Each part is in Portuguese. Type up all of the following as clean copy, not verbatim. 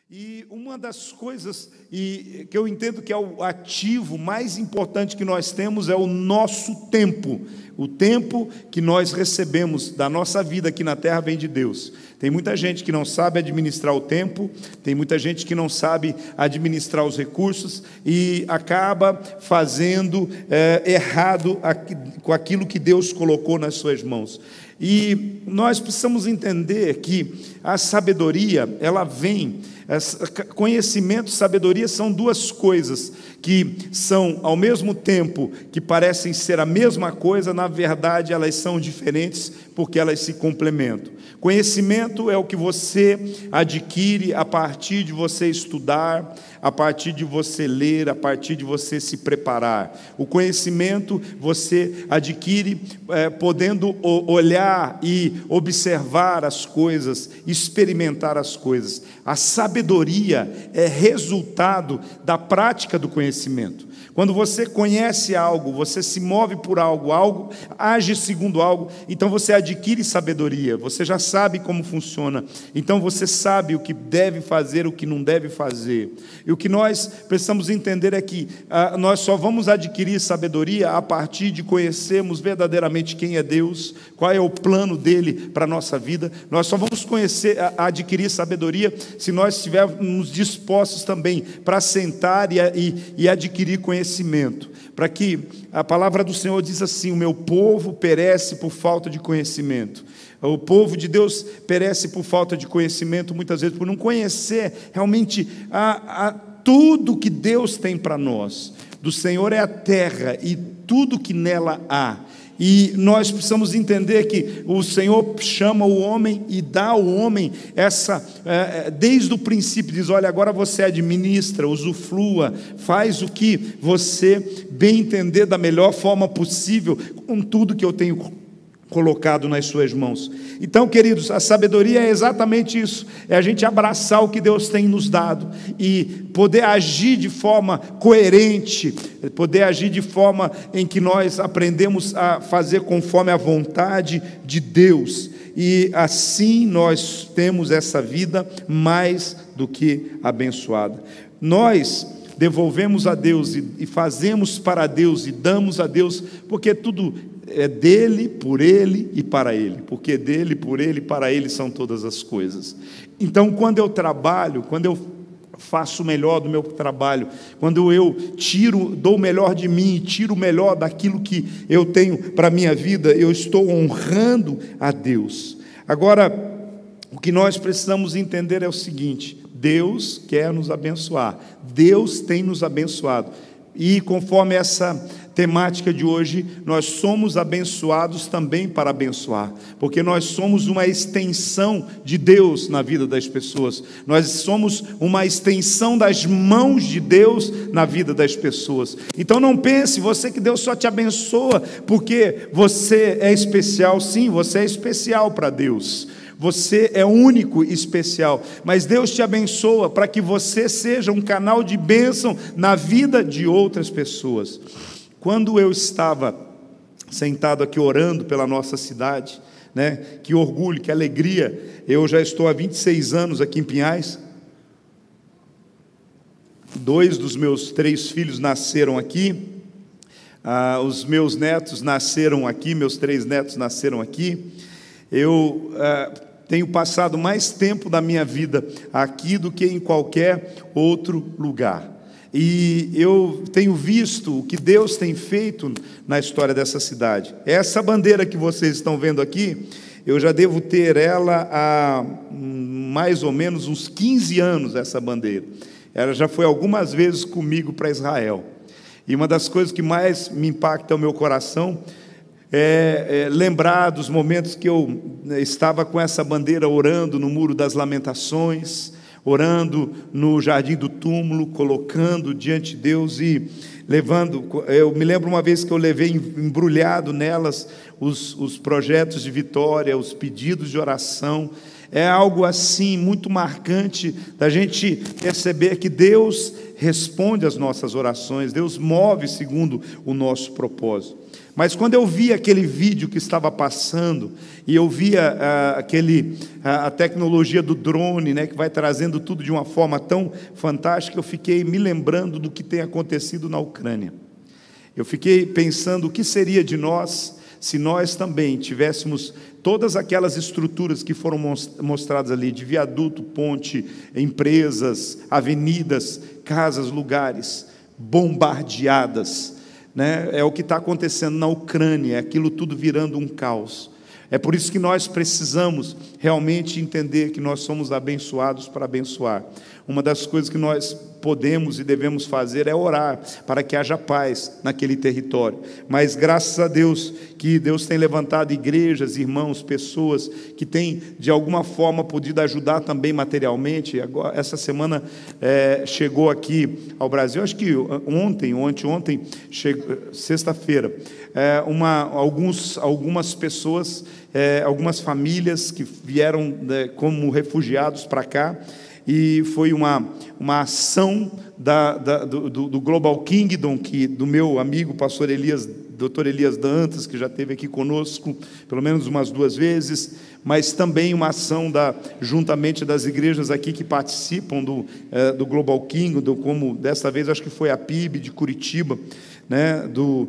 E uma das coisas que eu entendo que é o ativo mais importante que nós temos é o nosso tempo. O tempo que nós recebemos da nossa vida aqui na terra vem de Deus. Tem muita gente que não sabe administrar o tempo, tem muita gente que não sabe administrar os recursos e acaba fazendo errado com aquilo que Deus colocou nas suas mãos. E nós precisamos entender que a sabedoria, ela vem... Conhecimento e sabedoria são duas coisas que são, ao mesmo tempo que parecem ser a mesma coisa, na verdade elas são diferentes porque elas se complementam. Conhecimento é o que você adquire a partir de você estudar, a partir de você ler, a partir de você se preparar. O conhecimento você adquire podendo olhar e observar as coisas, experimentar as coisas. A sabedoria é resultado da prática do conhecimento. Quando você conhece algo, você se move por algo age segundo algo, então você adquire sabedoria, você já sabe como funciona, então você sabe o que deve fazer, o que não deve fazer. E o que nós precisamos entender é que nós só vamos adquirir sabedoria a partir de conhecermos verdadeiramente quem é Deus, qual é o plano dele para a nossa vida. Nós só vamos adquirir sabedoria se nós estivermos dispostos também para sentar e adquirir conhecimento. Para que a palavra do Senhor diz assim: o meu povo perece por falta de conhecimento. O povo de Deus perece por falta de conhecimento, muitas vezes por não conhecer realmente tudo que Deus tem para nós. Do Senhor é a terra e tudo que nela há. E nós precisamos entender que o Senhor chama o homem e dá ao homem desde o princípio, diz: olha, agora você administra, usufrua, faz o que você bem entender da melhor forma possível, com tudo que eu tenho colocado nas suas mãos. Então, queridos, a sabedoria é exatamente isso, é a gente abraçar o que Deus tem nos dado e poder agir de forma coerente, poder agir de forma em que nós aprendemos a fazer conforme a vontade de Deus, e assim nós temos essa vida mais do que abençoada. Nós devolvemos a Deus e fazemos para Deus e damos a Deus, porque tudo é dele, por ele e para ele, porque dele, por ele e para ele são todas as coisas. Então, quando eu trabalho, quando eu faço o melhor do meu trabalho, quando eu dou o melhor de mim, tiro o melhor daquilo que eu tenho para a minha vida, eu estou honrando a Deus. Agora, o que nós precisamos entender é o seguinte: Deus quer nos abençoar, Deus tem nos abençoado, e conforme essa temática de hoje, nós somos abençoados também para abençoar, porque nós somos uma extensão de Deus na vida das pessoas, nós somos uma extensão das mãos de Deus na vida das pessoas. Então não pense, você, que Deus só te abençoa porque você é especial. Sim, você é especial para Deus, você é único e especial, mas Deus te abençoa para que você seja um canal de bênção na vida de outras pessoas. Quando eu estava sentado aqui orando pela nossa cidade, né, que orgulho, que alegria, eu já estou há 26 anos aqui em Pinhais, 2 dos meus 3 filhos nasceram aqui, os meus netos nasceram aqui, meus 3 netos nasceram aqui. Eu tenho passado mais tempo da minha vida aqui do que em qualquer outro lugar. E eu tenho visto o que Deus tem feito na história dessa cidade. Essa bandeira que vocês estão vendo aqui, eu já devo ter ela há mais ou menos uns 15 anos, essa bandeira. Ela já foi algumas vezes comigo para Israel. E uma das coisas que mais me impacta o meu coração é lembrar dos momentos que eu estava com essa bandeira orando no Muro das Lamentações, orando no Jardim do Túmulo, colocando diante de Deus e levando. Eu me lembro uma vez que eu levei embrulhado nelas os projetos de vitória, os pedidos de oração. É algo assim muito marcante da gente perceber que Deus responde às nossas orações, Deus move segundo o nosso propósito. Mas quando eu vi aquele vídeo que estava passando, e eu via a tecnologia do drone, né, que vai trazendo tudo de uma forma tão fantástica, eu fiquei me lembrando do que tem acontecido na Ucrânia. Eu fiquei pensando o que seria de nós se nós também tivéssemos todas aquelas estruturas que foram mostradas ali, de viaduto, ponte, empresas, avenidas, casas, lugares, bombardeadas, né? É o que está acontecendo na Ucrânia, aquilo tudo virando um caos. É por isso que nós precisamos realmente entender que nós somos abençoados para abençoar. Uma das coisas que nós podemos e devemos fazer é orar para que haja paz naquele território. Mas graças a Deus que Deus tem levantado igrejas, irmãos, pessoas que têm de alguma forma podido ajudar também materialmente. Agora, essa semana chegou aqui ao Brasil, acho que ontem, sexta-feira, algumas pessoas, algumas famílias que vieram como refugiados para cá, e foi uma ação do Global Kingdom, do meu amigo pastor Dr. Elias Dantas, que já esteve aqui conosco pelo menos umas 2 vezes, mas também uma ação juntamente das igrejas aqui que participam do Global Kingdom, como dessa vez acho que foi a PIB de Curitiba, né, do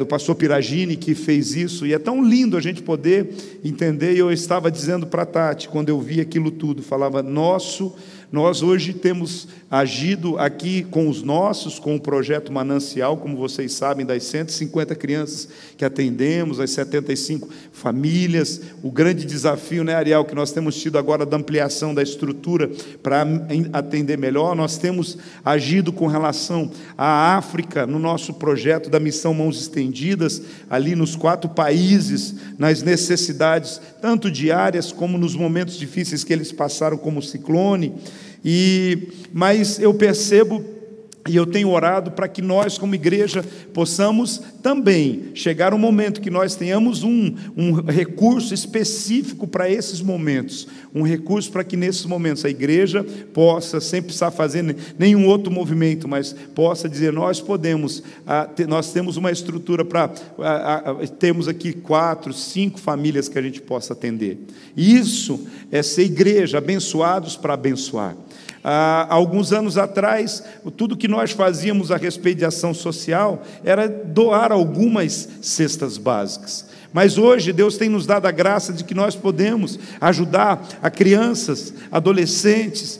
pastor Piragini, que fez isso, e é tão lindo a gente poder entender. E eu estava dizendo para a Tati, quando eu vi aquilo tudo, falava, nós hoje temos agido aqui com os nossos, com o projeto Manancial, como vocês sabem, das 150 crianças que atendemos, as 75 famílias, o grande desafio, né, Ariel, que nós temos tido agora da ampliação da estrutura para atender melhor. Nós temos agido com relação à África, no nosso projeto da Missão Mãos Estendidas, ali nos 4 países, nas necessidades, tanto diárias como nos momentos difíceis que eles passaram, como o ciclone. Mas eu percebo, e eu tenho orado para que nós, como igreja, possamos também chegar um momento que nós tenhamos um recurso específico para esses momentos, um recurso para que nesses momentos a igreja possa, sem precisar fazer nenhum outro movimento, mas possa dizer, nós temos uma estrutura para, temos aqui 4, 5 famílias que a gente possa atender. E isso é ser igreja, abençoados para abençoar. Há alguns anos atrás, tudo que nós fazíamos a respeito de ação social era doar algumas cestas básicas. Mas hoje Deus tem nos dado a graça de que nós podemos ajudar a crianças, adolescentes,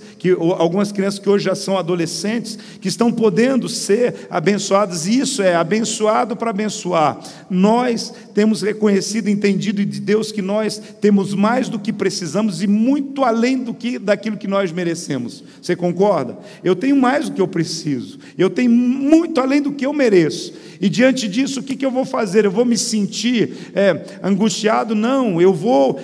algumas crianças que hoje já são adolescentes, que estão podendo ser abençoadas, e isso é abençoado para abençoar. Nós temos reconhecido e entendido de Deus que nós temos mais do que precisamos e muito além daquilo que nós merecemos. Você concorda? Eu tenho mais do que eu preciso, eu tenho muito além do que eu mereço. E diante disso, o que eu vou fazer? Eu vou me sentir angustiado? Não, eu vou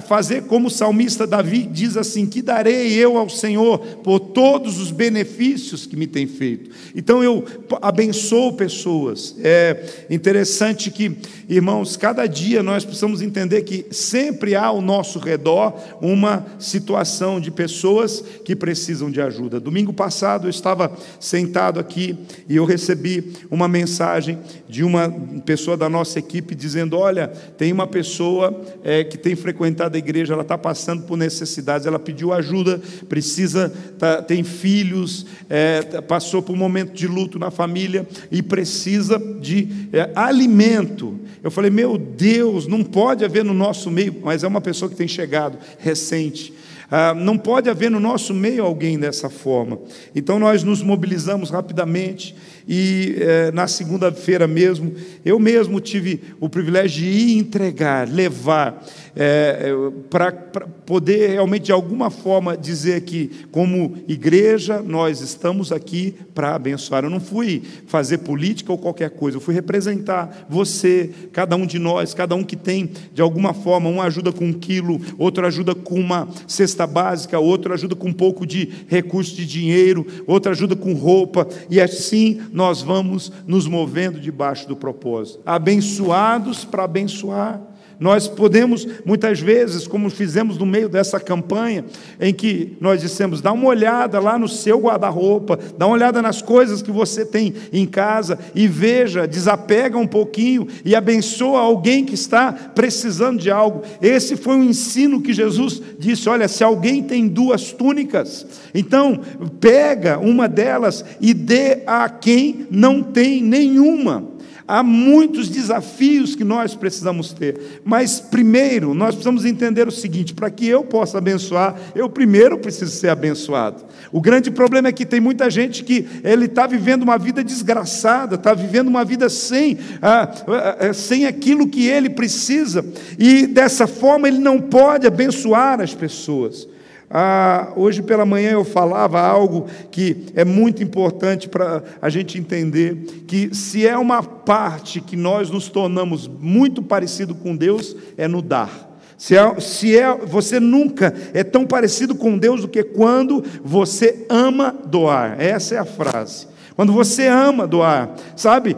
fazer como o salmista Davi diz assim, que darei eu ao Senhor por todos os benefícios que me tem feito. Então eu abençoo pessoas. É interessante que, irmãos, cada dia nós precisamos entender que sempre há ao nosso redor uma situação de pessoas que precisam de ajuda. Domingo passado eu estava sentado aqui e eu recebi uma mensagem de uma pessoa da nossa equipe dizendo, olha, tem uma pessoa que tem frequentado a igreja, ela está passando por necessidades, ela pediu ajuda, tem filhos, passou por um momento de luto na família e precisa de alimento. Eu falei, meu Deus, não pode haver no nosso meio, mas é uma pessoa que tem chegado recente, não pode haver no nosso meio alguém dessa forma. Então nós nos mobilizamos rapidamente e na segunda-feira mesmo, eu mesmo tive o privilégio de ir entregar, levar, para poder realmente de alguma forma dizer que como igreja nós estamos aqui para abençoar. Eu não fui fazer política ou qualquer coisa, eu fui representar você, cada um de nós, cada um que tem de alguma forma, um ajuda com 1 quilo, outro ajuda com uma cesta básica, outro ajuda com um pouco de recurso de dinheiro, outro ajuda com roupa, e assim nós vamos nos movendo debaixo do propósito, abençoados para abençoar. Nós podemos, muitas vezes, como fizemos no meio dessa campanha, em que nós dissemos, dá uma olhada lá no seu guarda-roupa, dá uma olhada nas coisas que você tem em casa e veja, desapega um pouquinho e abençoa alguém que está precisando de algo. Esse foi um ensino que Jesus disse, olha, se alguém tem 2 túnicas, então pega uma delas e dê a quem não tem nenhuma. Há muitos desafios que nós precisamos ter, mas primeiro nós precisamos entender o seguinte, para que eu possa abençoar, eu primeiro preciso ser abençoado. O grande problema é que tem muita gente que ele está vivendo uma vida desgraçada, está vivendo uma vida sem aquilo que ele precisa, e dessa forma ele não pode abençoar as pessoas. Hoje pela manhã eu falava algo que é muito importante para a gente entender, que se é uma parte que nós nos tornamos muito parecido com Deus, é no dar. Você nunca é tão parecido com Deus do que quando você ama doar. Essa é a frase. Quando você ama doar, sabe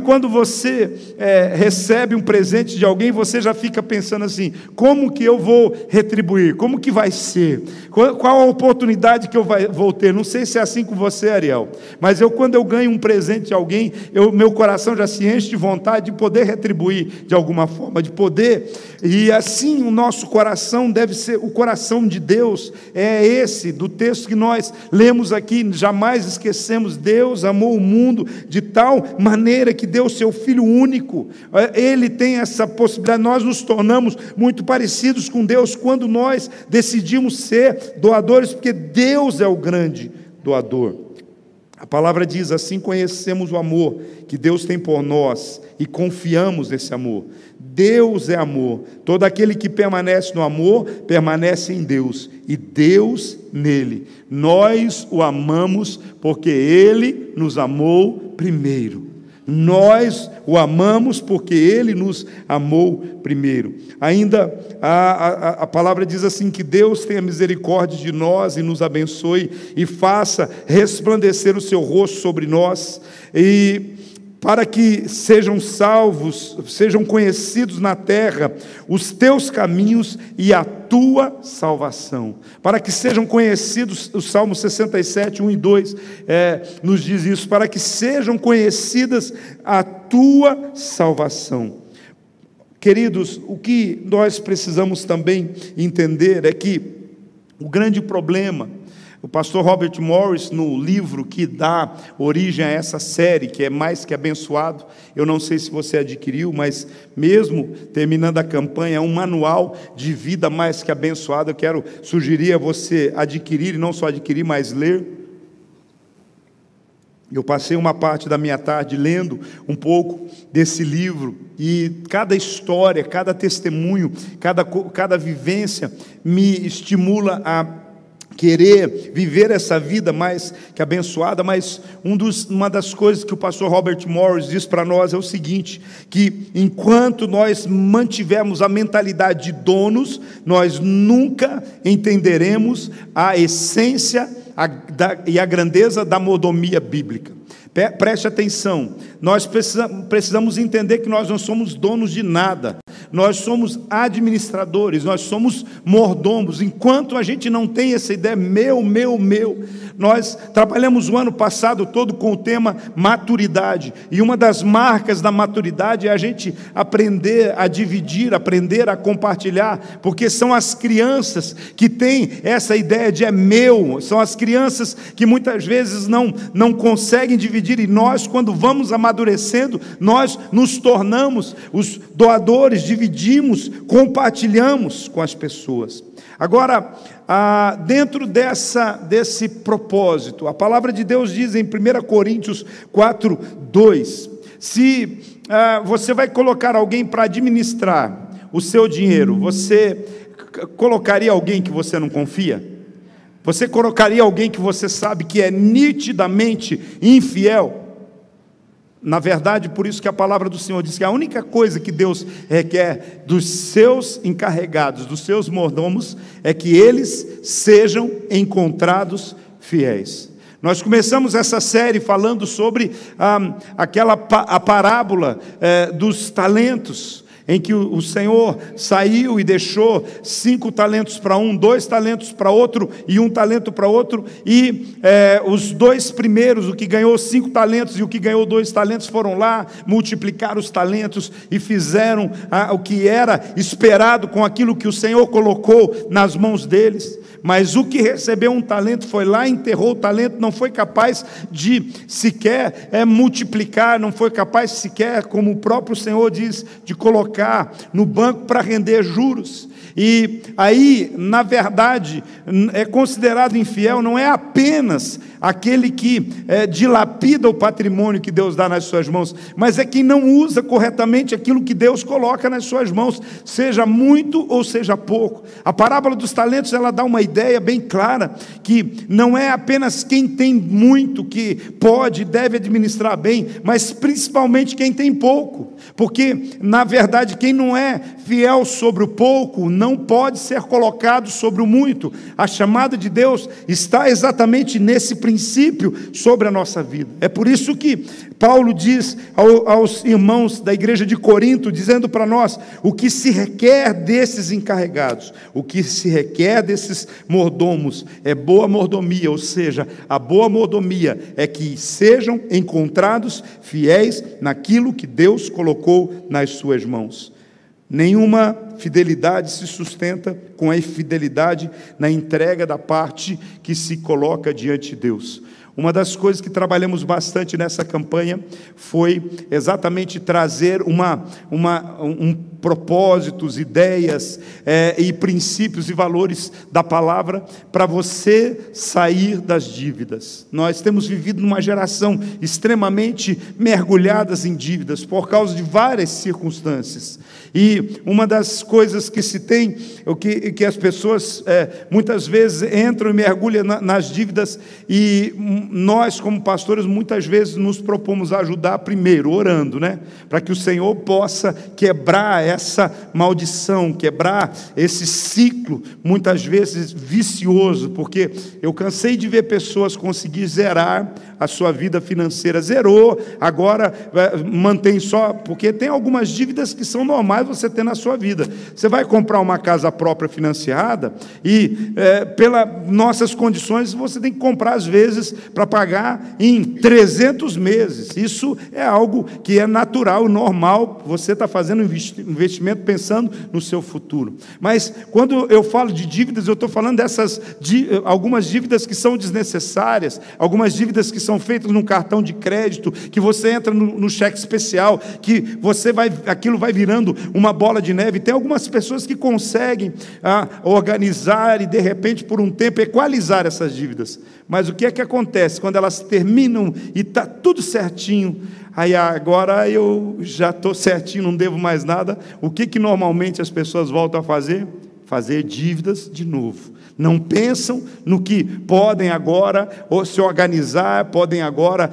quando você recebe um presente de alguém, você já fica pensando assim, como que eu vou retribuir, como que vai ser, qual a oportunidade que eu vou ter, não sei se é assim com você, Ariel, mas quando eu ganho um presente de alguém, meu coração já se enche de vontade de poder retribuir de alguma forma, de poder, e assim o nosso coração deve ser, o coração de Deus é esse, do texto que nós lemos aqui, jamais esquecemos, Deus amou o mundo de tal maneira que deu o seu Filho único. Ele tem essa possibilidade. Nós nos tornamos muito parecidos com Deus quando nós decidimos ser doadores, porque Deus é o grande doador. A palavra diz, assim conhecemos o amor que Deus tem por nós e confiamos nesse amor. Deus é amor. Todo aquele que permanece no amor, permanece em Deus, e Deus nele. Nós o amamos porque Ele nos amou primeiro. Nós o amamos porque Ele nos amou primeiro. Ainda a palavra diz assim, que Deus tenha misericórdia de nós e nos abençoe e faça resplandecer o seu rosto sobre nós, e para que sejam salvos, sejam conhecidos na terra os teus caminhos e a tua salvação. Para que sejam conhecidos, o Salmo 67, 1 e 2 nos diz isso, para que sejam conhecidas a tua salvação. Queridos, o que nós precisamos também entender é que o grande problema, o pastor Robert Morris, no livro que dá origem a essa série, que é Mais Que Abençoado, eu não sei se você adquiriu, mas mesmo terminando a campanha, é um manual de vida mais que abençoado. Eu quero sugerir a você adquirir, e não só adquirir, mas ler. Eu passei uma parte da minha tarde lendo um pouco desse livro, e cada história, cada testemunho, cada vivência me estimula a querer viver essa vida mais que abençoada. Mas uma das coisas que o pastor Robert Morris diz para nós é o seguinte, que enquanto nós mantivermos a mentalidade de donos, nós nunca entenderemos a essência e a grandeza da mordomia bíblica. Preste atenção, nós precisamos entender que nós não somos donos de nada, nós somos administradores, nós somos mordomos. Enquanto a gente não tem essa ideia, meu, nós trabalhamos o ano passado todo com o tema maturidade, e uma das marcas da maturidade é a gente aprender a dividir, aprender a compartilhar, porque são as crianças que têm essa ideia de meu, são as crianças que muitas vezes não conseguem dividir, e nós, quando vamos amadurecendo, nós nos tornamos os doadores, dividimos, compartilhamos com as pessoas. Agora, dentro desse propósito, a palavra de Deus diz em 1 Coríntios 4, 2, se você vai colocar alguém para administrar o seu dinheiro, você colocaria alguém que você não confia? Você colocaria alguém que você sabe que é nitidamente infiel? Na verdade, por isso que a palavra do Senhor diz que a única coisa que Deus requer dos seus encarregados, dos seus mordomos, é que eles sejam encontrados fiéis. Nós começamos essa série falando sobre a parábola dos talentos, em que o Senhor saiu e deixou 5 talentos para um, 2 talentos para outro e 1 talento para outro, e os 2 primeiros, o que ganhou 5 talentos e o que ganhou 2 talentos, foram lá, multiplicaram os talentos e fizeram o que era esperado com aquilo que o Senhor colocou nas mãos deles. Mas o que recebeu 1 talento foi lá, enterrou o talento, não foi capaz de sequer multiplicar, não foi capaz sequer, como o próprio Senhor diz, de colocar no banco para render juros. E aí, na verdade, é considerado infiel não é apenas aquele que dilapida o patrimônio que Deus dá nas suas mãos, mas é quem não usa corretamente aquilo que Deus coloca nas suas mãos, seja muito ou seja pouco. A parábola dos talentos, ela dá uma ideia bem clara, que não é apenas quem tem muito que pode e deve administrar bem, mas principalmente quem tem pouco, porque na verdade quem não é fiel sobre o pouco não pode ser colocado sobre o muito. A chamada de Deus está exatamente nesse princípio sobre a nossa vida. É por isso que Paulo diz aos irmãos da igreja de Corinto, dizendo para nós, o que se requer desses encarregados, o que se requer desses mordomos é boa mordomia, ou seja, a boa mordomia é que sejam encontrados fiéis naquilo que Deus colocou nas suas mãos. Nenhuma fidelidade se sustenta com a infidelidade na entrega da parte que se coloca diante de Deus. Uma das coisas que trabalhamos bastante nessa campanha foi exatamente trazer propósitos, ideias e princípios e valores da palavra para você sair das dívidas. Nós temos vivido numa geração extremamente mergulhadas em dívidas por causa de várias circunstâncias. E uma das coisas que se tem, que as pessoas muitas vezes entram e mergulham nas dívidas, e nós como pastores muitas vezes nos propomos a ajudar primeiro, orando, para que o Senhor possa quebrar essa maldição, quebrar esse ciclo, muitas vezes vicioso, porque eu cansei de ver pessoas conseguir zerar a sua vida financeira, zerou, agora mantém só, porque tem algumas dívidas que são normais você ter na sua vida. Você vai comprar uma casa própria financiada e pelas nossas condições você tem que comprar às vezes para pagar em 300 meses. Isso é algo que é natural, normal, você está fazendo um investimento pensando no seu futuro. Mas quando eu falo de dívidas, eu estou falando algumas dívidas que são desnecessárias, algumas dívidas que são feitas num cartão de crédito, que você entra no cheque especial, que aquilo vai virando uma bola de neve. Tem algumas pessoas que conseguem organizar e de repente por um tempo equalizar essas dívidas, mas o que é que acontece quando elas terminam e está tudo certinho? Aí agora eu já estou certinho, não devo mais nada. O que normalmente as pessoas voltam a fazer? Fazer dívidas de novo. Não pensam no que podem agora se organizar, podem agora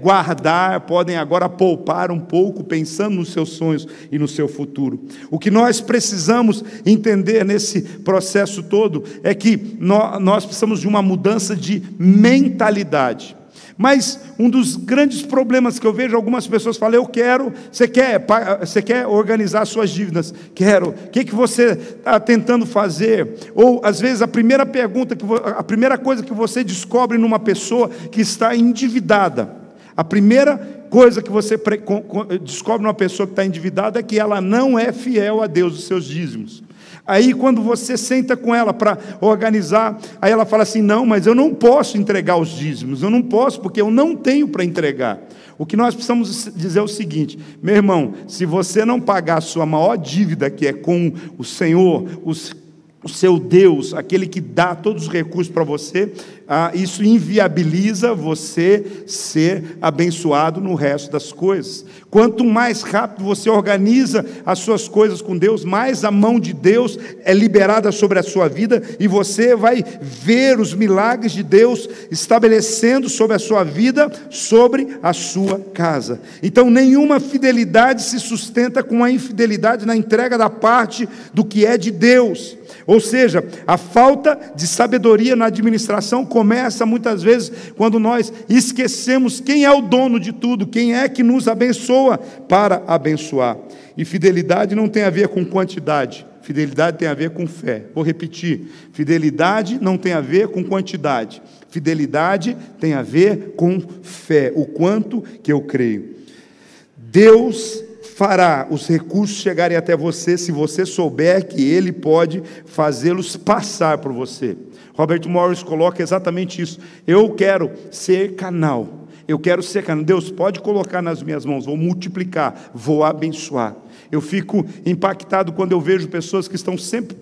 guardar, podem agora poupar um pouco, pensando nos seus sonhos e no seu futuro. O que nós precisamos entender nesse processo todo é que nós precisamos de uma mudança de mentalidade. Mas um dos grandes problemas que eu vejo, algumas pessoas falam, você quer organizar suas dívidas? Quero. O que você está tentando fazer? Ou, às vezes, a primeira coisa que você descobre numa pessoa que está endividada, a primeira coisa que você descobre numa pessoa que está endividada é que ela não é fiel a Deus, os seus dízimos. Aí quando você senta com ela para organizar, aí ela fala assim, não, mas eu não posso entregar os dízimos, eu não posso porque eu não tenho para entregar. O que nós precisamos dizer é o seguinte, meu irmão, se você não pagar a sua maior dívida, que é com o Senhor, o seu Deus, aquele que dá todos os recursos para você, isso inviabiliza você ser abençoado no resto das coisas. Quanto mais rápido você organiza as suas coisas com Deus, mais a mão de Deus é liberada sobre a sua vida, e você vai ver os milagres de Deus estabelecendo sobre a sua vida, sobre a sua casa. Então nenhuma fidelidade se sustenta com a infidelidade na entrega da parte do que é de Deus. Ou seja, a falta de sabedoria na administração começa muitas vezes quando nós esquecemos quem é o dono de tudo, quem é que nos abençoa para abençoar. E fidelidade não tem a ver com quantidade, fidelidade tem a ver com fé. Vou repetir, fidelidade não tem a ver com quantidade, fidelidade tem a ver com fé, o quanto que eu creio. Deus fará os recursos chegarem até você se você souber que Ele pode fazê-los passar por você. Robert Morris coloca exatamente isso. Eu quero ser canal. Eu quero ser canal. Deus pode colocar nas minhas mãos, vou multiplicar, vou abençoar. Eu fico impactado quando eu vejo pessoas que estão sempre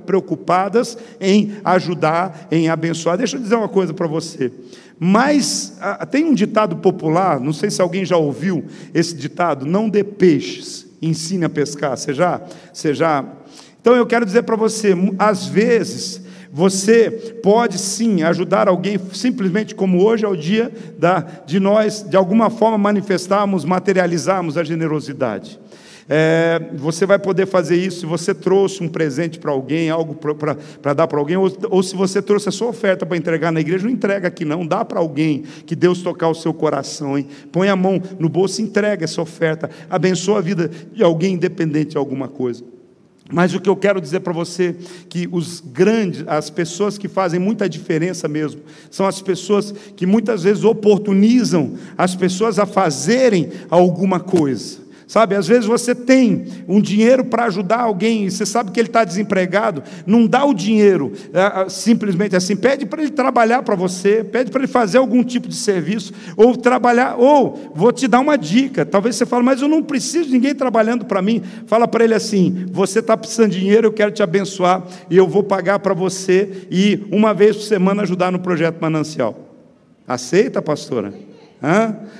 preocupadas em ajudar, em abençoar. Deixa eu dizer uma coisa para você. Mas tem um ditado popular, não sei se alguém já ouviu esse ditado: não dê peixes, ensine a pescar. Você já? Então eu quero dizer para você, às vezes você pode sim ajudar alguém, simplesmente como hoje é o dia de nós, de alguma forma, manifestarmos, materializarmos a generosidade. Você vai poder fazer isso se você trouxe um presente para alguém, algo para dar para alguém, ou se você trouxe a sua oferta para entregar na igreja. Não entrega aqui não, dá para alguém, que Deus tocar o seu coração, hein? Põe a mão no bolso e entrega essa oferta, abençoa a vida de alguém independente de alguma coisa. Mas o que eu quero dizer para você, que as pessoas que fazem muita diferença mesmo, são as pessoas que muitas vezes oportunizam as pessoas a fazerem alguma coisa. Sabe, às vezes você tem um dinheiro para ajudar alguém, e você sabe que ele está desempregado, não dá o dinheiro simplesmente assim, pede para ele trabalhar para você, pede para ele fazer algum tipo de serviço, ou trabalhar, ou vou te dar uma dica, talvez você fale, mas eu não preciso de ninguém trabalhando para mim. Fala para ele assim: você está precisando de dinheiro, eu quero te abençoar, e eu vou pagar para você, e uma vez por semana ajudar no projeto Manancial. Aceita, pastora?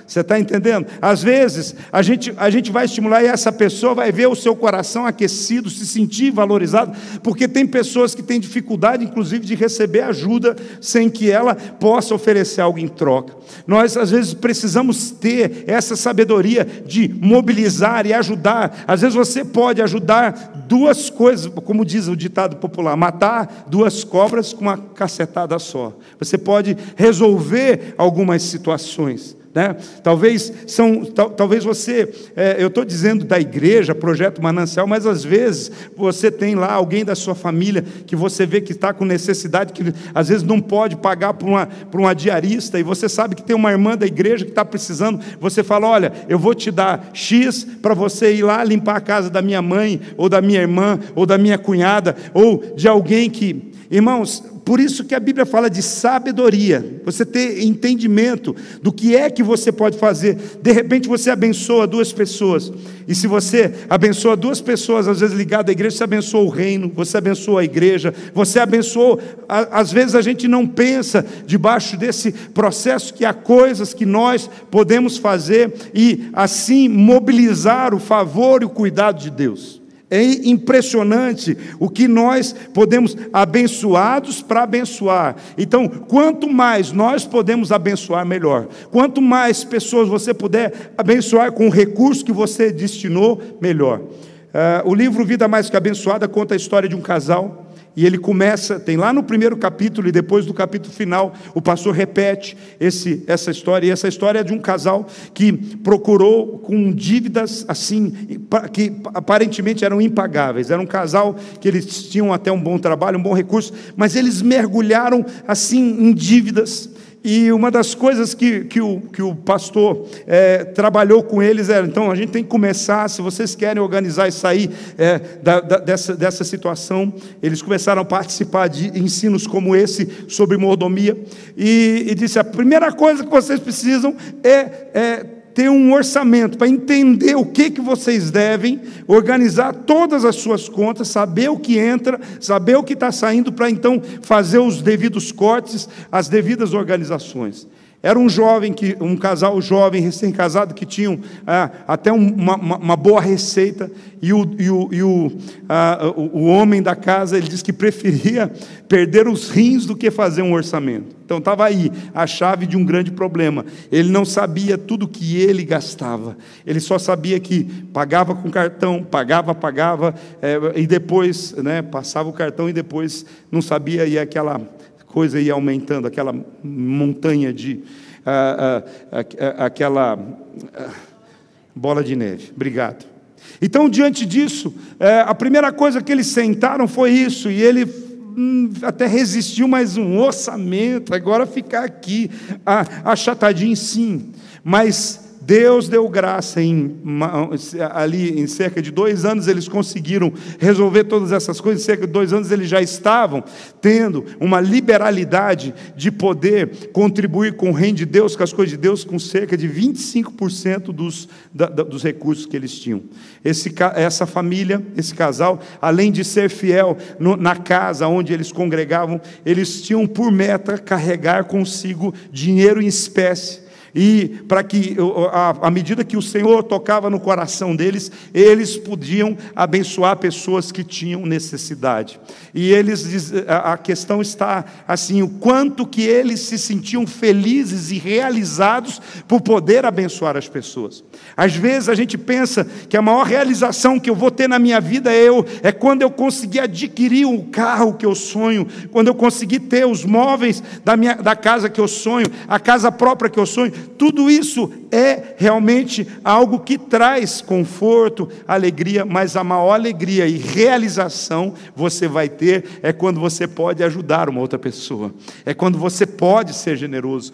Você está entendendo? Às vezes a gente vai estimular, e essa pessoa vai ver o seu coração aquecido, se sentir valorizado, porque tem pessoas que têm dificuldade inclusive de receber ajuda sem que ela possa oferecer algo em troca. Nós às vezes precisamos ter essa sabedoria de mobilizar e ajudar. Às vezes você pode ajudar duas coisas, como diz o ditado popular: matar duas cobras com uma cacetada só. Você pode resolver algumas situações, né? Talvez você, eu estou dizendo da igreja, projeto Manancial, mas às vezes você tem lá alguém da sua família que você vê que está com necessidade, que às vezes não pode pagar por uma diarista, e você sabe que tem uma irmã da igreja que está precisando. Você fala: olha, eu vou te dar X para você ir lá limpar a casa da minha mãe, ou da minha irmã, ou da minha cunhada, ou de alguém que... Irmãos, por isso que a Bíblia fala de sabedoria, você ter entendimento do que é que você pode fazer. De repente você abençoa duas pessoas, e se você abençoa duas pessoas, às vezes ligadas à igreja, você abençoa o reino, você abençoa a igreja, você abençoou. Às vezes a gente não pensa debaixo desse processo que há coisas que nós podemos fazer e assim mobilizar o favor e o cuidado de Deus. É impressionante o que nós podemos, abençoados para abençoar. Então, quanto mais nós podemos abençoar, melhor. Quanto mais pessoas você puder abençoar com o recurso que você destinou, melhor. O livro Vida Mais Que Abençoada conta a história de um casal. E ele começa, tem lá no primeiro capítulo, e depois do capítulo final, o pastor repete essa história. E essa história é de um casal que procurou com dívidas assim, que aparentemente eram impagáveis. Era um casal que eles tinham até um bom trabalho, um bom recurso, mas eles mergulharam assim em dívidas. E uma das coisas que o pastor trabalhou com eles era: então a gente tem que começar, se vocês querem organizar e sair dessa situação. Eles começaram a participar de ensinos como esse sobre mordomia, e disse: a primeira coisa que vocês precisam é ter um orçamento para entender o que vocês devem, organizar todas as suas contas, saber o que entra, saber o que está saindo, para então fazer os devidos cortes, as devidas organizações. Era um casal jovem, recém-casado, que tinham até uma boa receita, e o homem da casa, ele disse que preferia perder os rins do que fazer um orçamento. Então estava aí a chave de um grande problema. Ele não sabia tudo que ele gastava, ele só sabia que pagava com cartão, pagava, e depois passava o cartão, e depois não sabia, e aquela coisa ia aumentando, aquela montanha de... aquela bola de neve. Obrigado. Então, diante disso, a primeira coisa que eles sentaram foi isso, e ele até resistiu, mas um orçamento, agora ficar aqui, achatadinho, sim, mas Deus deu graça, ali em cerca de 2 anos eles conseguiram resolver todas essas coisas. Em cerca de 2 anos eles já estavam tendo uma liberalidade de poder contribuir com o reino de Deus, com as coisas de Deus, com cerca de 25% dos recursos que eles tinham. Essa família, esse casal, além de ser fiel na casa onde eles congregavam, eles tinham por meta carregar consigo dinheiro em espécie. E para que, à medida que o Senhor tocava no coração deles, eles podiam abençoar pessoas que tinham necessidade. E a questão está assim, o quanto que eles se sentiam felizes e realizados por poder abençoar as pessoas. Às vezes a gente pensa que a maior realização que eu vou ter na minha vida é quando eu conseguir adquirir o carro que eu sonho, quando eu conseguir ter os móveis da casa que eu sonho, a casa própria que eu sonho. Tudo isso é realmente algo que traz conforto, alegria, mas a maior alegria e realização você vai ter é quando você pode ajudar uma outra pessoa, é quando você pode ser generoso.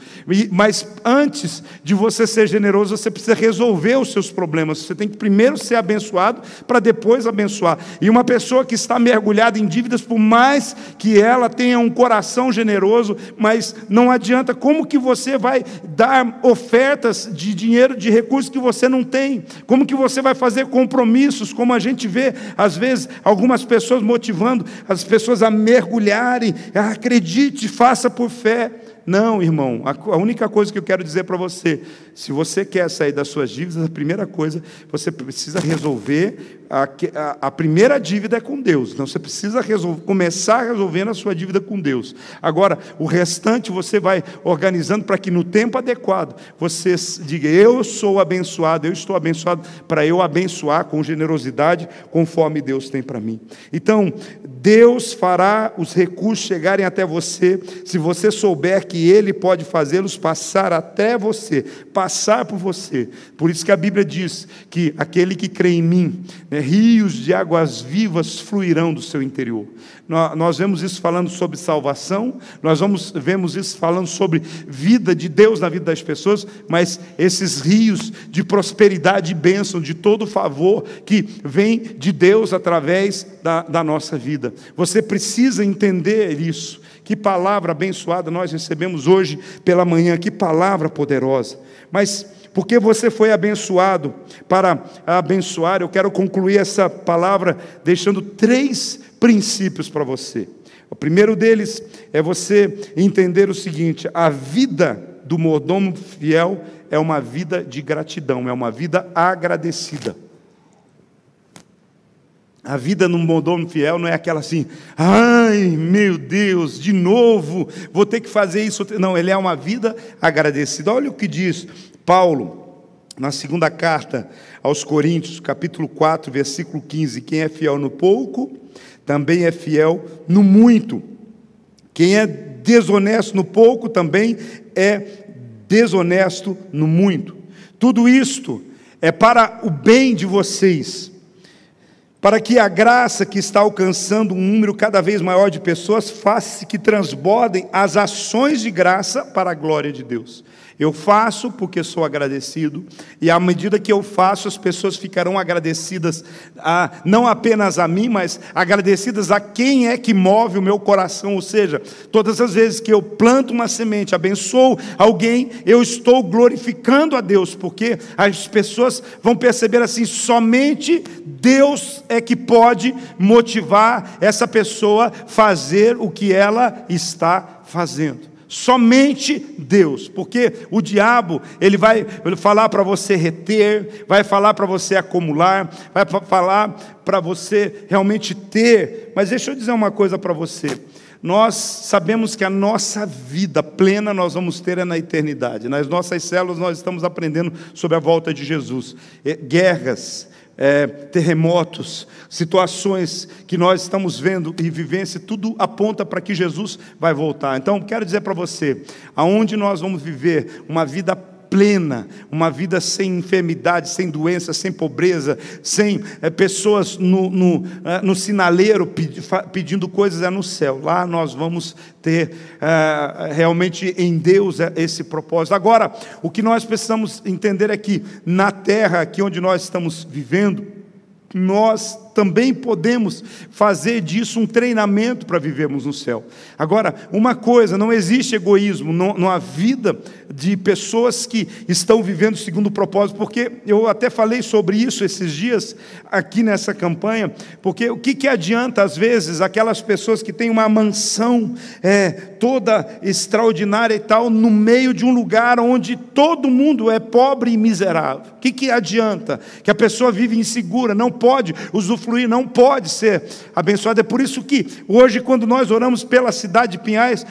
Mas antes de você ser generoso, você precisa resolver os seus problemas. Você tem que primeiro ser abençoado para depois abençoar. E uma pessoa que está mergulhada em dívidas, por mais que ela tenha um coração generoso, mas não adianta, como que você vai dar ofertas de dinheiro, de recursos que você não tem? Como que você vai fazer compromissos, como a gente vê, às vezes, algumas pessoas motivando as pessoas a mergulharem, acredite, faça por fé. Não, irmão, a única coisa que eu quero dizer para você, se você quer sair das suas dívidas, a primeira coisa, você precisa resolver, a primeira dívida é com Deus. Então você precisa começar resolvendo a sua dívida com Deus. Agora, o restante você vai organizando para que no tempo adequado, você diga, eu sou abençoado, eu estou abençoado, para eu abençoar com generosidade, conforme Deus tem para mim. Então, Deus fará os recursos chegarem até você, se você souber que Ele pode fazê-los passar até você, passar por você. Por isso que a Bíblia diz que aquele que crê em mim, rios de águas vivas fluirão do seu interior. Nós vemos isso falando sobre salvação, vemos isso falando sobre vida de Deus na vida das pessoas, mas esses rios de prosperidade e bênção, de todo favor que vem de Deus através da nossa vida. Você precisa entender isso. Que palavra abençoada nós recebemos hoje pela manhã, que palavra poderosa. Mas porque você foi abençoado para abençoar, eu quero concluir essa palavra deixando 3 princípios para você. O primeiro deles é você entender o seguinte: a vida do mordomo fiel é uma vida de gratidão, é uma vida agradecida. A vida no mordomo fiel não é aquela assim, ai meu Deus, de novo, vou ter que fazer isso. Não, ele é uma vida agradecida. Olha o que diz Paulo, na segunda carta aos Coríntios, capítulo 4, versículo 15, quem é fiel no pouco, também é fiel no muito. Quem é desonesto no pouco, também é desonesto no muito. Tudo isto é para o bem de vocês, para que a graça que está alcançando um número cada vez maior de pessoas faça que transbordem as ações de graça para a glória de Deus. Eu faço porque sou agradecido, e à medida que eu faço, as pessoas ficarão agradecidas, não apenas a mim, mas agradecidas a quem é que move o meu coração. Ou seja, todas as vezes que eu planto uma semente, abençoo alguém, eu estou glorificando a Deus, porque as pessoas vão perceber assim, somente Deus é que pode motivar essa pessoa a fazer o que ela está fazendo. Somente Deus, porque o diabo, ele vai falar para você reter, vai falar para você acumular, vai falar para você realmente ter. Mas deixa eu dizer uma coisa para você, nós sabemos que a nossa vida plena nós vamos ter na eternidade. Nas nossas células nós estamos aprendendo sobre a volta de Jesus. Guerras, terremotos, situações que nós estamos vendo e vivência, tudo aponta para que Jesus vai voltar. Então, quero dizer para você, aonde nós vamos viver uma vida plena, uma vida sem enfermidade, sem doença, sem pobreza, sem pessoas no sinaleiro pedindo coisas, é no céu. Lá nós vamos ter realmente em Deus esse propósito. Agora, o que nós precisamos entender é que na terra, aqui onde nós estamos vivendo, nós também podemos fazer disso um treinamento para vivermos no céu. Agora, uma coisa, não existe egoísmo na vida de pessoas que estão vivendo segundo o propósito, porque eu até falei sobre isso esses dias aqui nessa campanha, porque o que adianta às vezes aquelas pessoas que têm uma mansão toda extraordinária e tal, no meio de um lugar onde todo mundo é pobre e miserável? O que adianta? Que a pessoa vive insegura, não pode usufruir, não pode ser abençoada. É por isso que hoje, quando nós oramos pela cidade de Pinhais,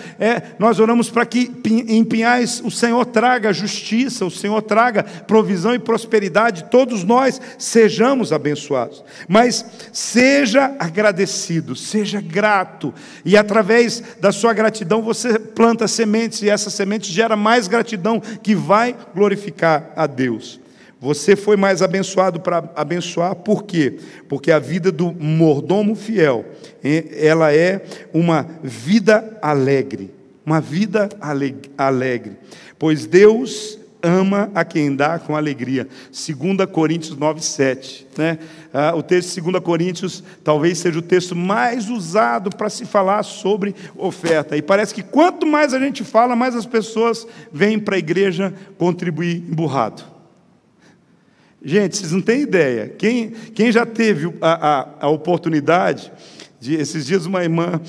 nós oramos para que em Pinhais o Senhor traga justiça, o Senhor traga provisão e prosperidade, todos nós sejamos abençoados. Mas seja agradecido, seja grato, e através da sua gratidão você planta sementes, e essa semente gera mais gratidão que vai glorificar a Deus. Você foi mais abençoado para abençoar, por quê? Porque a vida do mordomo fiel, ela é uma vida alegre, pois Deus ama a quem dá com alegria. 2 Coríntios 9:7, né? O texto de 2 Coríntios talvez seja o texto mais usado para se falar sobre oferta, e parece que quanto mais a gente fala, mais as pessoas vêm para a igreja contribuir emburrado. Gente, vocês não têm ideia. Quem já teve a oportunidade esses dias uma irmã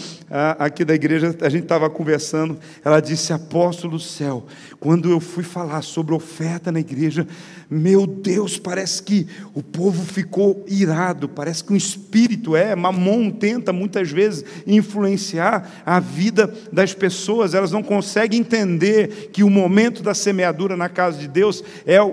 aqui da igreja, a gente estava conversando, ela disse: apóstolo do céu, quando eu fui falar sobre oferta na igreja, meu Deus, parece que o povo ficou irado, parece que um espírito, Mamon tenta muitas vezes influenciar a vida das pessoas, elas não conseguem entender que o momento da semeadura na casa de Deus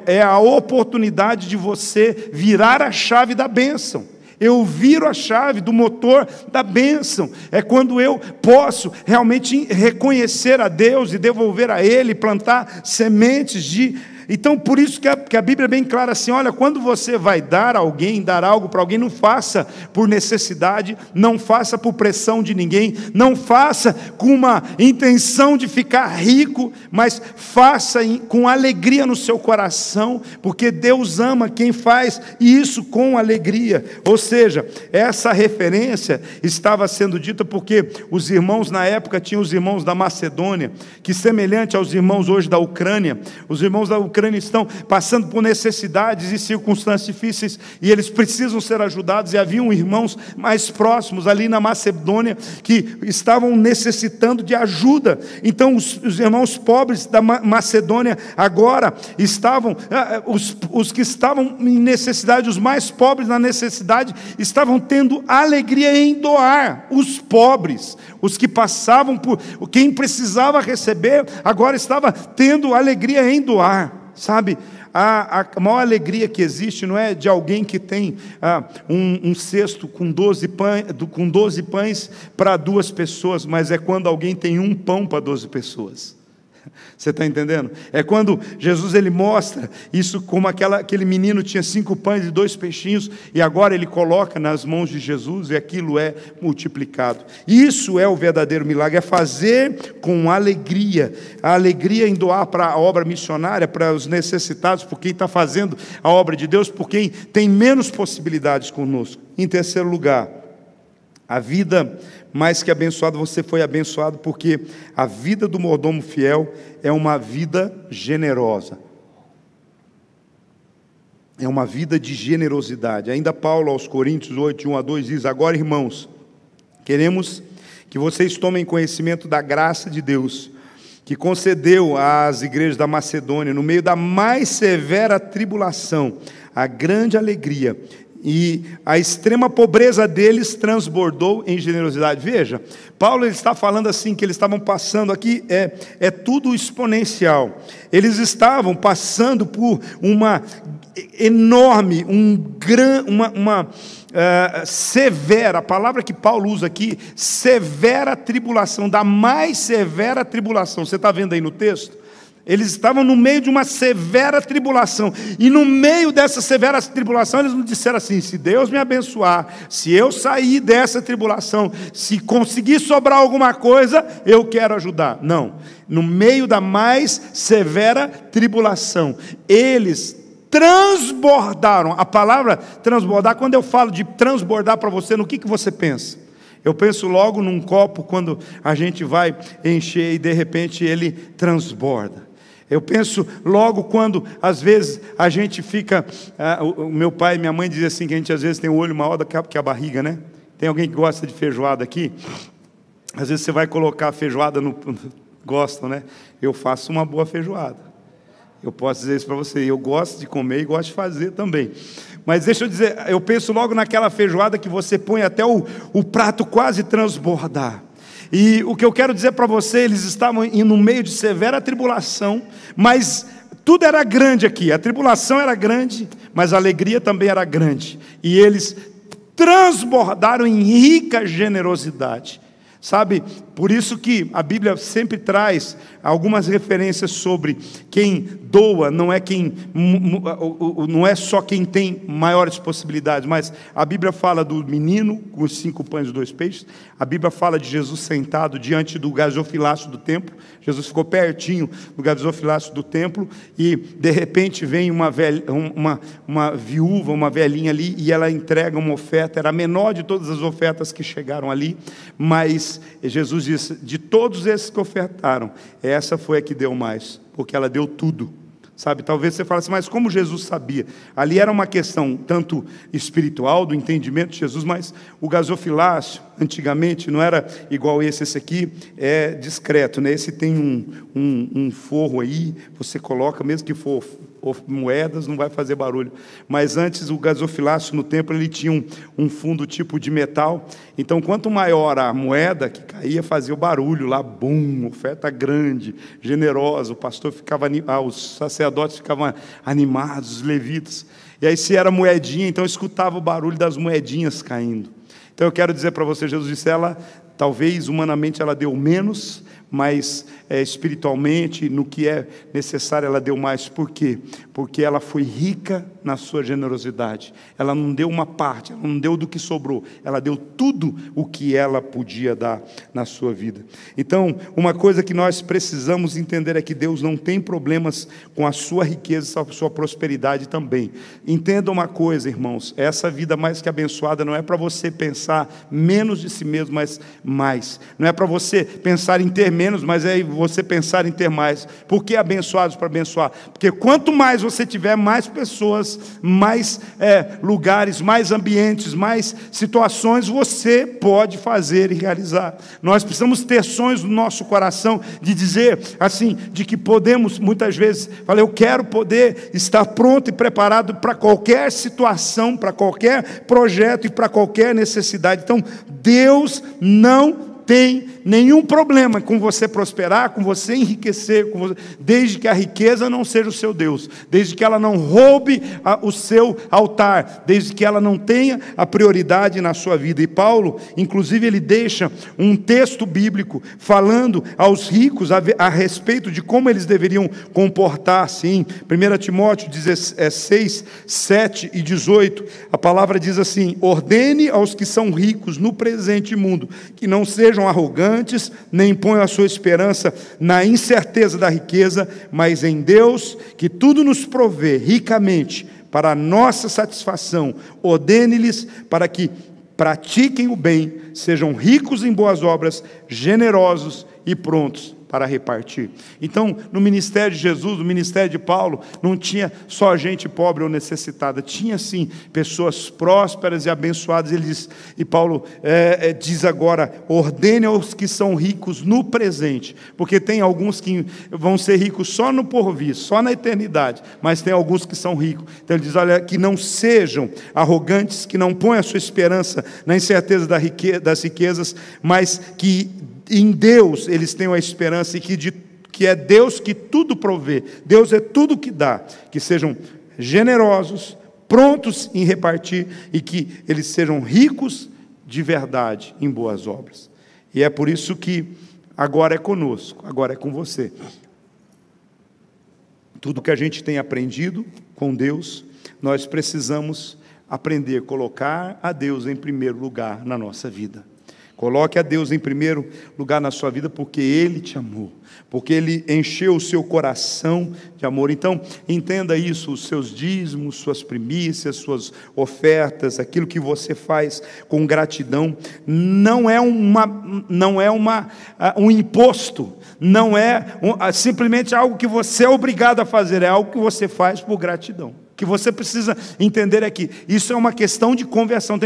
é a oportunidade de você virar a chave da bênção. Eu viro a chave do motor da bênção. É quando eu posso realmente reconhecer a Deus e devolver a Ele, plantar sementes de... Então, por isso que a Bíblia é bem clara assim: olha, quando você vai dar algo para alguém, não faça por necessidade, não faça por pressão de ninguém, não faça com uma intenção de ficar rico, mas faça com alegria no seu coração, porque Deus ama quem faz isso com alegria. Ou seja, essa referência estava sendo dita porque os irmãos na época tinham os irmãos da Macedônia, que semelhante aos irmãos hoje da Ucrânia, os irmãos da Ucrânia estão passando por necessidades e circunstâncias difíceis, e eles precisam ser ajudados, e haviam irmãos mais próximos ali na Macedônia que estavam necessitando de ajuda. Então os irmãos pobres da Macedônia agora estavam, os que estavam em necessidade, os mais pobres na necessidade, estavam tendo alegria em doar. Os pobres, os que passavam por, quem precisava receber, agora estava tendo alegria em doar. Sabe, a maior alegria que existe não é de alguém que tem um cesto com 12 pães para 2 pessoas, mas é quando alguém tem um pão para 12 pessoas. Você está entendendo? É quando Jesus ele mostra isso, como aquele menino tinha 5 pães e 2 peixinhos, e agora ele coloca nas mãos de Jesus e aquilo é multiplicado. Isso é o verdadeiro milagre, é fazer com alegria, a alegria em doar para a obra missionária, para os necessitados, por quem está fazendo a obra de Deus, por quem tem menos possibilidades conosco. Em terceiro lugar, a vida mais que abençoada, você foi abençoado porque a vida do mordomo fiel é uma vida generosa. É uma vida de generosidade. Ainda Paulo aos Coríntios 8, 1-2 diz: agora, irmãos, queremos que vocês tomem conhecimento da graça de Deus, que concedeu às igrejas da Macedônia, no meio da mais severa tribulação, a grande alegria, e a extrema pobreza deles transbordou em generosidade. Veja, Paulo ele está falando assim, que eles estavam passando aqui, é tudo exponencial. Eles estavam passando por uma enorme, severa, a palavra que Paulo usa aqui, severa tribulação, da mais severa tribulação. Você está vendo aí no texto? Eles estavam no meio de uma severa tribulação, e no meio dessa severa tribulação, eles nos disseram assim: se Deus me abençoar, se eu sair dessa tribulação, se conseguir sobrar alguma coisa, eu quero ajudar. Não, no meio da mais severa tribulação, eles transbordaram. A palavra transbordar, quando eu falo de transbordar para você, no que você pensa? Eu penso logo num copo, quando a gente vai encher e de repente ele transborda. Eu penso logo quando, às vezes, a gente fica... o meu pai e minha mãe diziam assim, que a gente às vezes tem o olho maior que a barriga, né? Tem alguém que gosta de feijoada aqui? Às vezes você vai colocar a feijoada no... Gostam, né? Eu faço uma boa feijoada. Eu posso dizer isso para você, eu gosto de comer e gosto de fazer também. Mas deixa eu dizer, eu penso logo naquela feijoada que você põe até o prato quase transbordar. E o que eu quero dizer para você, eles estavam no meio de severa tribulação, mas tudo era grande aqui. A tribulação era grande, mas a alegria também era grande. E eles transbordaram em rica generosidade. Sabe, por isso que a Bíblia sempre traz algumas referências sobre quem doa, não é só quem tem maiores possibilidades, mas a Bíblia fala do menino com os 5 pães e 2 peixes, a Bíblia fala de Jesus sentado diante do gasofilácio do templo. Jesus ficou pertinho do gasofilácio do templo, e de repente vem uma viúva, uma velhinha ali, e ela entrega uma oferta, era a menor de todas as ofertas que chegaram ali, mas Jesus disse: de todos esses que ofertaram, essa foi a que deu mais, porque ela deu tudo. Sabe, talvez você fale assim, mas como Jesus sabia? Ali era uma questão tanto espiritual, do entendimento de Jesus, mas o gasofilácio, antigamente, não era igual esse aqui, é discreto, né? Esse tem um forro aí, você coloca, mesmo que for moedas, não vai fazer barulho. Mas antes, o gasofilácio no templo, ele tinha um fundo tipo de metal, então quanto maior a moeda que caía, fazia o barulho lá, bum, oferta grande, generosa, o pastor ficava animado, os sacerdotes ficavam animados, os levitas, e aí se era moedinha, então escutava o barulho das moedinhas caindo. Então eu quero dizer para você, Jesus disse, talvez humanamente ela deu menos, mas espiritualmente, no que é necessário, ela deu mais. Por quê? Porque ela foi rica na sua generosidade. Ela não deu uma parte, ela não deu do que sobrou, ela deu tudo o que ela podia dar na sua vida. Então, uma coisa que nós precisamos entender é que Deus não tem problemas com a sua riqueza, a sua prosperidade também. Entenda uma coisa, irmãos, essa vida mais que abençoada não é para você pensar menos de si mesmo, mas mais. Não é para você pensar em ter menos, mas é você pensar em ter mais. Por que abençoados para abençoar? Porque quanto mais você tiver, mais pessoas, mais lugares, mais ambientes, mais situações você pode fazer e realizar. Nós precisamos ter sonhos no nosso coração de dizer assim, de que podemos muitas vezes falar, eu quero poder estar pronto e preparado para qualquer situação, para qualquer projeto e para qualquer necessidade. Então Deus não tem nenhum problema com você prosperar, com você enriquecer, desde que a riqueza não seja o seu Deus, desde que ela não roube o seu altar, desde que ela não tenha a prioridade na sua vida. E Paulo, inclusive, ele deixa um texto bíblico falando aos ricos a respeito de como eles deveriam comportar-se. Em 1 Timóteo 16, 7 e 18, a palavra diz assim: ordene aos que são ricos no presente mundo, que não sejam arrogantes, nem ponham a sua esperança na incerteza da riqueza, mas em Deus, que tudo nos provê ricamente para a nossa satisfação. Ordene-lhes para que pratiquem o bem, sejam ricos em boas obras, generosos e prontos para repartir. Então, no ministério de Jesus, no ministério de Paulo, não tinha só gente pobre ou necessitada, tinha sim pessoas prósperas e abençoadas. Ele diz, e Paulo diz agora, ordene aos que são ricos no presente, porque tem alguns que vão ser ricos só no porvir, só na eternidade, mas tem alguns que são ricos. Então ele diz, olha, que não sejam arrogantes, que não ponham a sua esperança na incerteza das riquezas, mas que em Deus eles tenham a esperança, e que é Deus que tudo provê, Deus é tudo que dá, que sejam generosos, prontos em repartir, e que eles sejam ricos de verdade em boas obras. E é por isso que agora é conosco, agora é com você. Tudo que a gente tem aprendido com Deus, nós precisamos aprender a colocar a Deus em primeiro lugar na nossa vida. Coloque a Deus em primeiro lugar na sua vida, porque Ele te amou, porque Ele encheu o seu coração de amor. Então, entenda isso: os seus dízimos, suas primícias, suas ofertas, aquilo que você faz com gratidão, não é um imposto, não é simplesmente algo que você é obrigado a fazer, é algo que você faz por gratidão. O que você precisa entender é que isso é uma questão de conversão.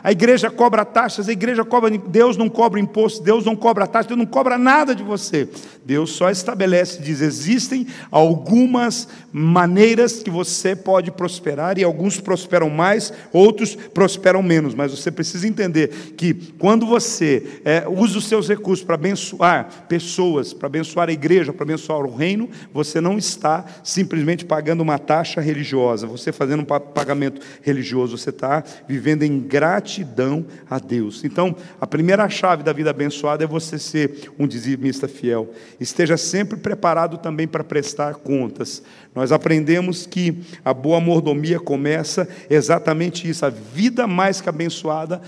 A igreja cobra taxas, a igreja cobra. Deus não cobra imposto, Deus não cobra taxa, Deus não cobra nada de você. Deus só estabelece, diz: existem algumas maneiras que você pode prosperar, e alguns prosperam mais, outros prosperam menos. Mas você precisa entender que quando você usa os seus recursos para abençoar pessoas, para abençoar a igreja, para abençoar o reino, você não está simplesmente pagando uma taxa religiosa. Você fazendo um pagamento religioso, você está vivendo em gratidão a Deus. Então, a primeira chave da vida abençoada é você ser um dizimista fiel. Esteja sempre preparado também para prestar contas. Nós aprendemos que a boa mordomia começa exatamente isso. A vida mais que abençoada,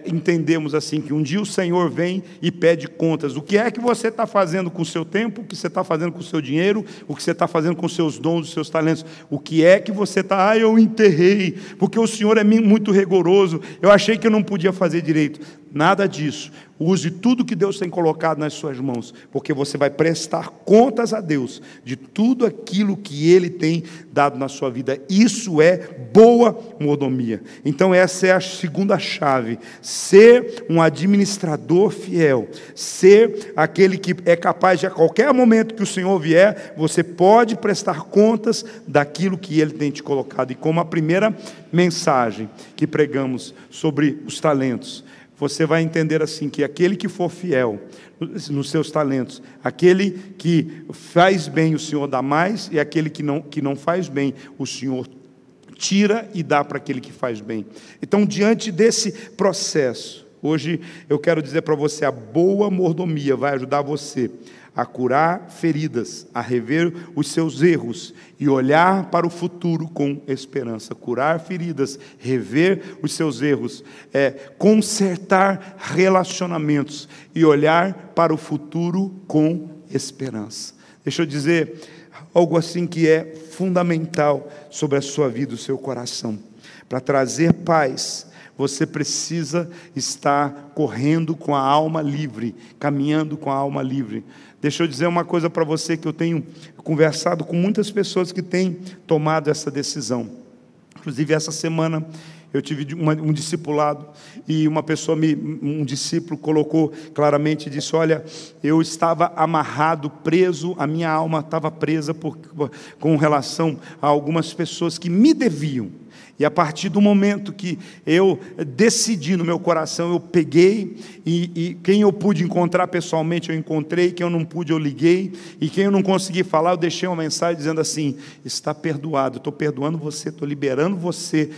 entendemos assim, que um dia o Senhor vem e pede contas. O que é que você está fazendo com o seu tempo, o que você está fazendo com o seu dinheiro, o que você está fazendo com os seus dons, os seus talentos, o que é que você está, eu enterrei, porque o Senhor é muito rigoroso, eu achei que eu não podia fazer direito. Nada disso. Use tudo que Deus tem colocado nas suas mãos, porque você vai prestar contas a Deus de tudo aquilo que Ele tem dado na sua vida. Isso é boa mordomia. Então essa é a segunda chave: ser um administrador fiel, ser aquele que é capaz de, a qualquer momento que o Senhor vier, você pode prestar contas daquilo que Ele tem te colocado. E como a primeira mensagem que pregamos sobre os talentos, você vai entender assim, que aquele que for fiel nos seus talentos, aquele que faz bem, o Senhor dá mais, e aquele que não faz bem, o Senhor tira e dá para aquele que faz bem. Então, diante desse processo, hoje eu quero dizer para você: a boa mordomia vai ajudar você a curar feridas, a rever os seus erros e olhar para o futuro com esperança. Curar feridas, rever os seus erros, consertar relacionamentos e olhar para o futuro com esperança. Deixa eu dizer algo assim que é fundamental sobre a sua vida, o seu coração. Para trazer paz, você precisa estar correndo com a alma livre, caminhando com a alma livre. Deixa eu dizer uma coisa para você, que eu tenho conversado com muitas pessoas que têm tomado essa decisão. Inclusive, essa semana eu tive um discipulado, e um discípulo colocou claramente, disse: olha, eu estava amarrado, preso, a minha alma estava presa com relação a algumas pessoas que me deviam. E a partir do momento que eu decidi no meu coração, eu peguei, e quem eu pude encontrar pessoalmente, eu encontrei, quem eu não pude, eu liguei, e quem eu não consegui falar, eu deixei uma mensagem dizendo assim: está perdoado, estou perdoando você, estou liberando você,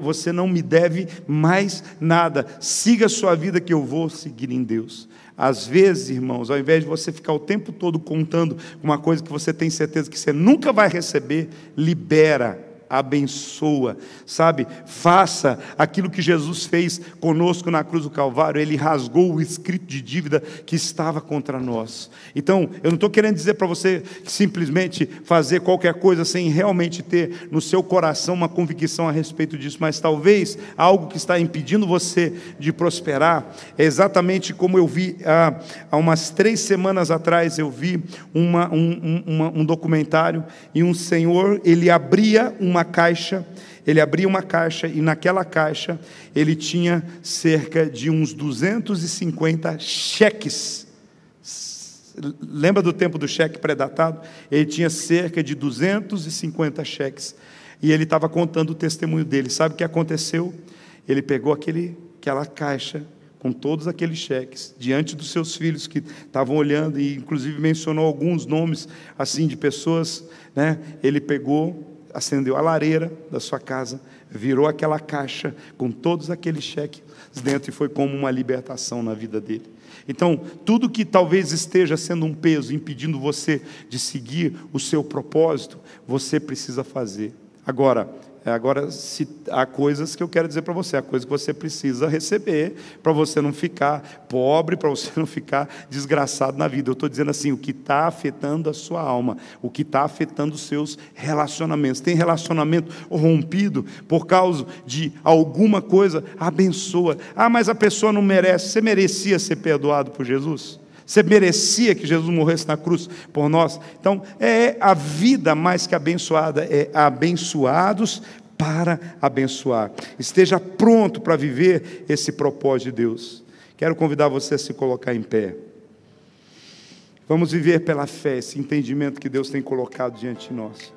você não me deve mais nada, siga a sua vida que eu vou seguir em Deus. Às vezes, irmãos, ao invés de você ficar o tempo todo contando uma coisa que você tem certeza que você nunca vai receber, libera, abençoa, sabe? Faça aquilo que Jesus fez conosco na cruz do Calvário. Ele rasgou o escrito de dívida que estava contra nós. Então, eu não estou querendo dizer para você simplesmente fazer qualquer coisa sem realmente ter no seu coração uma convicção a respeito disso, mas talvez algo que está impedindo você de prosperar é exatamente como eu vi há umas 3 semanas atrás. Eu vi um documentário, e um senhor, ele abria uma caixa, e naquela caixa ele tinha cerca de uns 250 cheques. Lembra do tempo do cheque pré-datado? Ele tinha cerca de 250 cheques, e ele estava contando o testemunho dele. Sabe o que aconteceu? Ele pegou aquela caixa com todos aqueles cheques, diante dos seus filhos que estavam olhando, e inclusive mencionou alguns nomes assim de pessoas, né? Ele pegou acendeu a lareira da sua casa, virou aquela caixa com todos aqueles cheques dentro e foi como uma libertação na vida dele. Então, tudo que talvez esteja sendo um peso, impedindo você de seguir o seu propósito, você precisa fazer. Agora, se há coisas que eu quero dizer para você, há coisas que você precisa receber, para você não ficar pobre, para você não ficar desgraçado na vida. Eu estou dizendo assim, o que está afetando a sua alma, o que está afetando os seus relacionamentos. Tem relacionamento rompido por causa de alguma coisa, abençoa. Ah, mas a pessoa não merece. Você merecia ser perdoado por Jesus? Você merecia que Jesus morresse na cruz por nós? Então, é a vida mais que abençoada, é abençoados para abençoar. Esteja pronto para viver esse propósito de Deus. Quero convidar você a se colocar em pé. Vamos viver pela fé, esse entendimento que Deus tem colocado diante de nós.